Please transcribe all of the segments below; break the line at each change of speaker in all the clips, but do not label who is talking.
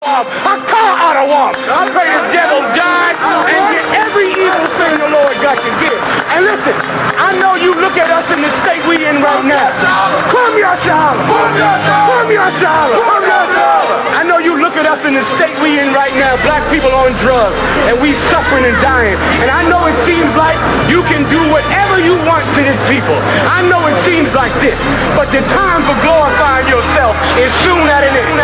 A car ought to walk. I pray this devil die and get every evil thing the Lord got to give. And listen, I know you look at us in the state we in right now. Come here, SHALAM. Come here, SHALAM. I know you look at us in the state we in right now. Black people on drugs, and we suffering and dying. And I know it seems like you can do whatever you want to this people. I know it seems like this, but the time for glorifying yourself is soon at an end.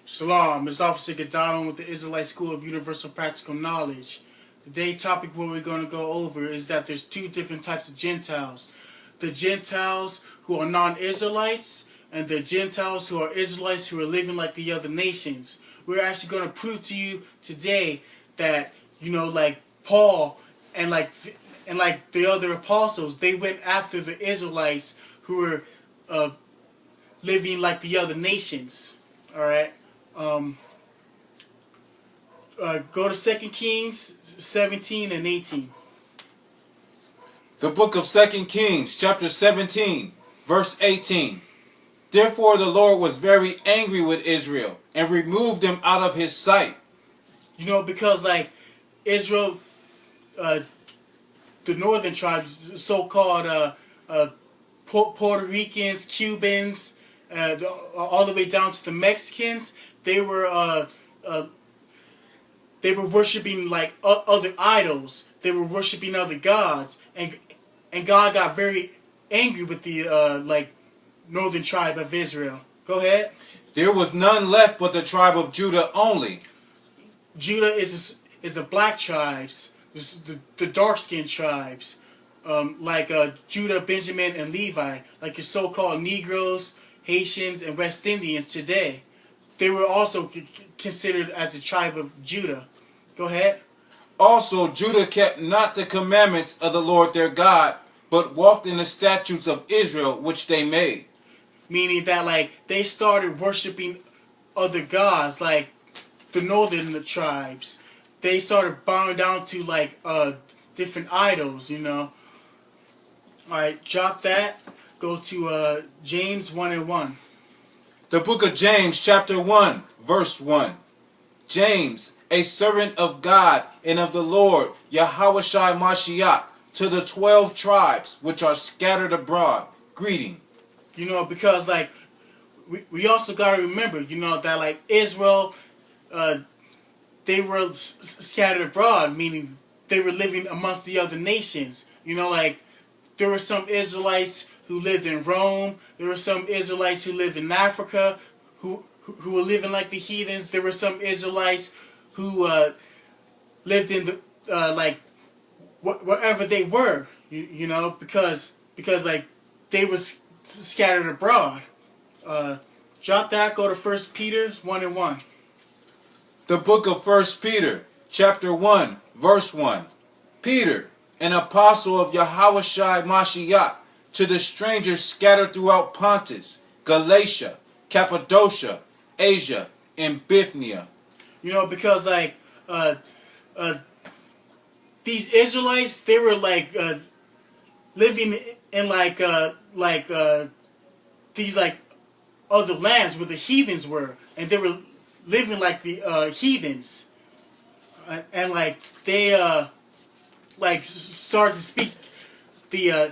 Shalom, it's Officer Gaddaron with the Israelite School of Universal Practical Knowledge. Today's topic what we're going to go over is that there's two different types of Gentiles. The Gentiles who are non-Israelites and the Gentiles who are Israelites who are living like the other nations. We're actually going to prove to you today that, you know, like Paul and like the other apostles, they went after the Israelites who were living like the other nations. Alright? Go to 2 Kings 17 and 18.
The book of 2 Kings, chapter 17, verse 18. Therefore the Lord was very angry with Israel and removed them out of his sight.
You know, because like Israel, the northern tribes, so-called Puerto Ricans, Cubans, all the way down to the Mexicans, they were worshiping like other idols. They were worshiping other gods, and God got very angry with the like northern tribe of Israel. Go ahead.
There was none left but the tribe of Judah only.
Judah is the black tribes, the dark-skinned tribes, like Judah, Benjamin, and Levi, like your so-called Negroes, Haitians, and West Indians today. They were also considered as a tribe of Judah. Go ahead.
Also Judah kept not the commandments of the Lord their God, but walked in the statutes of Israel which they made.
Meaning that like they started worshiping other gods, like the northern tribes. They started bowing down to like different idols, you know. Alright, drop that. Go to James 1 and 1.
The book of James, chapter 1, verse 1. James, a servant of God and of the Lord, Yahawashi Mashiach, to the 12 tribes which are scattered abroad, greeting.
You know, because like we also got to remember, you know, that like Israel, they were scattered abroad, meaning they were living amongst the other nations. You know, like there were some Israelites who lived in Rome. There were some Israelites who lived in Africa, who were living like the heathens. There were some Israelites who lived in the like wherever they were, you know, because like they were scattered abroad. Drop that. Go to 1 Peter 1 and 1.
The book of 1 Peter, chapter 1, verse 1. Peter, an apostle of Yahawashi Mashiach, to the strangers scattered throughout Pontus, Galatia, Cappadocia, Asia, and Bithynia.
You know, because like these Israelites, they were like living in like these like other lands where the heathens were, and they were living like the heathens, and like they like started to speak the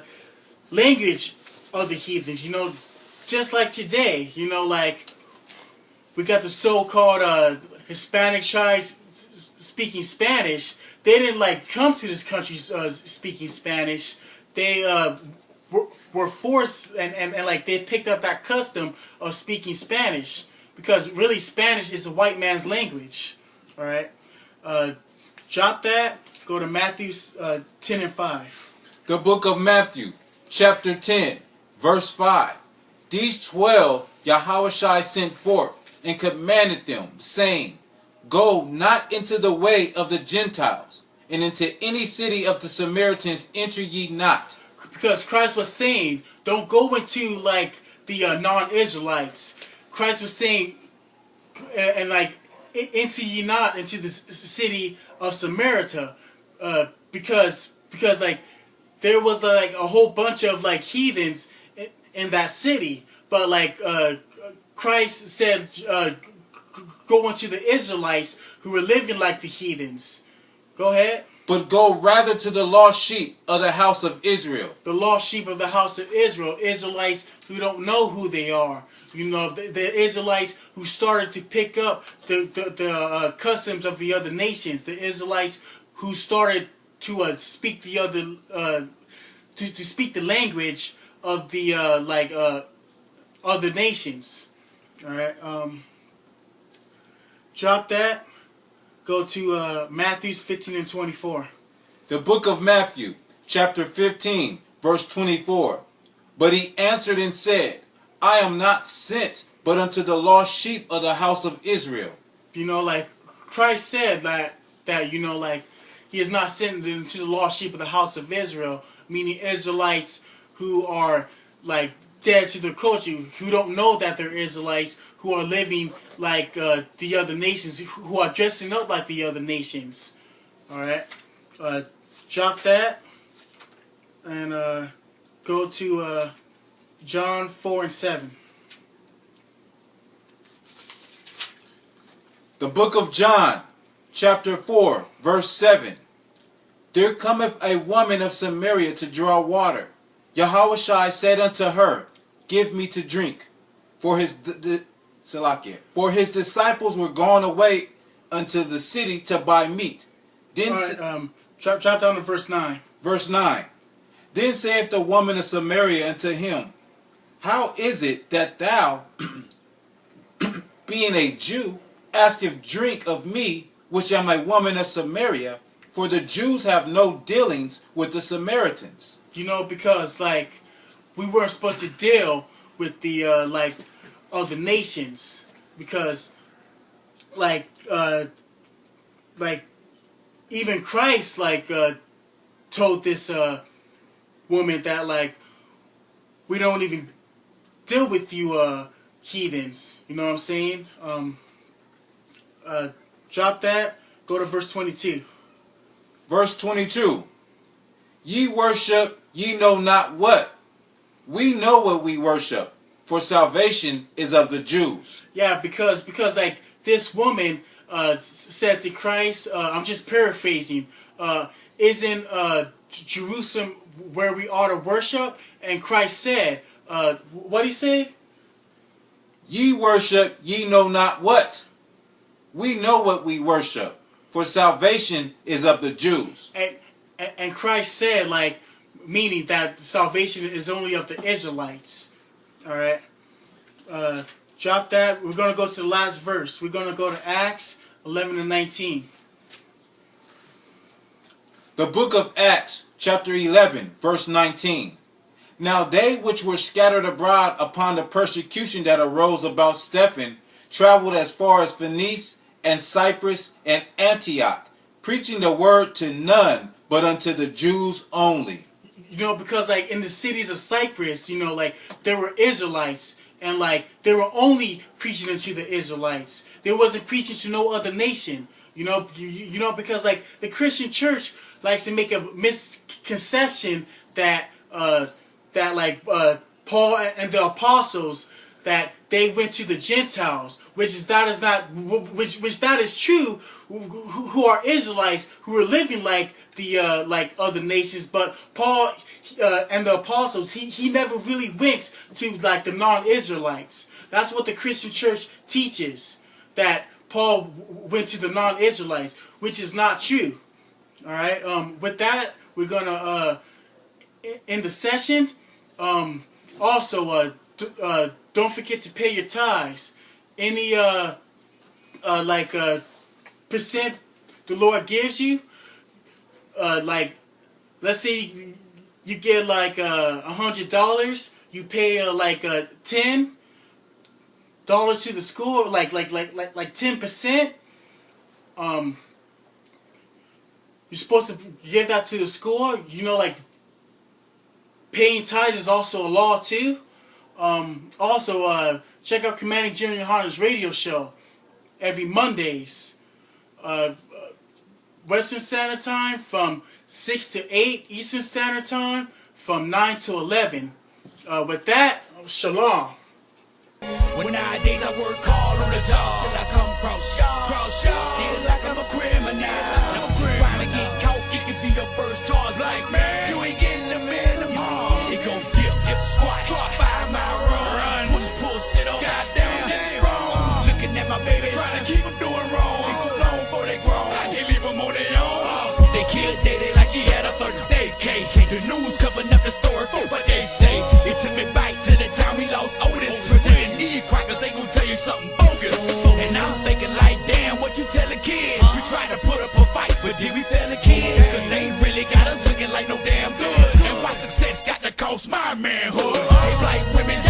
language of the heathens, you know, just like today, you know, like we got the so-called Hispanic tribes speaking Spanish. They didn't like come to this country speaking Spanish. They were forced and like they picked up that custom of speaking Spanish, because really Spanish is a white man's language. All right, drop that. Go to Matthew 10 and 5.
The book of Matthew, chapter 10, verse 5. These 12 Yahawashi sent forth and commanded them, saying, Go not into the way of the Gentiles, and into any city of the Samaritans enter ye not.
because Christ was saying, don't go into like the non-Israelites. Christ was saying, and like, enter ye not into the city of Samaria, because like there was like a whole bunch of like heathens in that city, but like Christ said, go into the Israelites who were living like the heathens. Go ahead.
But go rather to the lost sheep of the house of Israel.
The lost sheep of the house of Israel. Israelites who don't know who they are. You know, the Israelites who started to pick up the customs of the other nations. The Israelites who started to speak the other to speak the language of the other nations. All right. Drop that. Go to Matthew 15 and 24.
The book of Matthew, chapter 15, verse 24. But he answered and said, I am not sent but unto the lost sheep of the house of Israel.
You know, like Christ said that you know, like he is not sent into the lost sheep of the house of Israel, meaning Israelites who are like dead to their culture, who don't know that they're Israelites, who are living like the other nations, who are dressing up like the other nations. All right, drop that and go to John 4 and 7.
The book of John, chapter 4, verse 7. There cometh a woman of Samaria to draw water. Yahushua said unto her, Give me to drink. For his disciples were gone away unto the city to buy meat. Then
drop down to verse 9.
Verse 9. Then saith the woman of Samaria unto him, How is it that thou, being a Jew, asketh drink of me, which am a woman of Samaria? For the Jews have no dealings with the Samaritans.
You know, because like we weren't supposed to deal with the like other nations, because like even Christ like told this woman that like we don't even deal with you heathens. You know what I'm saying? Drop that. Go to verse 22.
Verse 22. Ye worship ye know not what. We know what we worship, for salvation is of the Jews.
Yeah, because like this woman said to Christ, I'm just paraphrasing, isn't Jerusalem where we ought to worship? And Christ said, what did he say?
Ye worship ye know not what. We know what we worship, for salvation is of the Jews.
And Christ said, like, meaning that salvation is only of the Israelites. All right. Drop that. We're going to go to the last verse. We're going to go to Acts 11 and 19.
The book of Acts, chapter 11, verse 19. Now they which were scattered abroad upon the persecution that arose about Stephen traveled as far as Phoenice and Cyprus and Antioch, preaching the word to none but unto the Jews only.
You know, because like in the cities of Cyprus, you know, like there were Israelites, and like they were only preaching unto the Israelites. They wasn't preaching to no other nation. You know, you know, because like the Christian church likes to make a misconception that Paul and the apostles, that they went to the Gentiles, which that is true, who are Israelites who are living like the like other nations. But Paul and the apostles, he never really went to like the non-Israelites. That's what the Christian church teaches, that Paul went to the non-Israelites, which is not true. All right. With that, we're gonna end the session. Also, don't forget to pay your tithes. Any percent the Lord gives you, like let's say you get like $100, you pay $10 to the school, like 10%. You're supposed to give that to the school. You know, like paying tithes is also a law too. Also, check out Commanding General YAHANNA's radio show every Mondays, Western Standard Time from 6 to 8, Eastern Standard Time from 9 to 11. With that, shalom.
When nowadays I work hard on the job, till I come cross y'all, still like I'm a criminal. Trying to get caught, it could be your first charge. Like, man, you ain't getting a man tomorrow. It go dip, squat, 5 mile run, push, pull, sit on, goddamn, get strong. Looking at my baby, trying to keep them doing wrong. It's too long for they grown, I can't leave them on their own. They killed Daddy like he had a 30-day cake. The news covering up the story for what they say. It took me back to the time we lost Otis. Pretend these crackers, they gon' tell you something bogus. And I'm thinking like, damn, what you tell the kids? We try to put up a fight, but did we fail the kids? Cause they really got us looking like no damn good. And why success got to cost my manhood? They black women,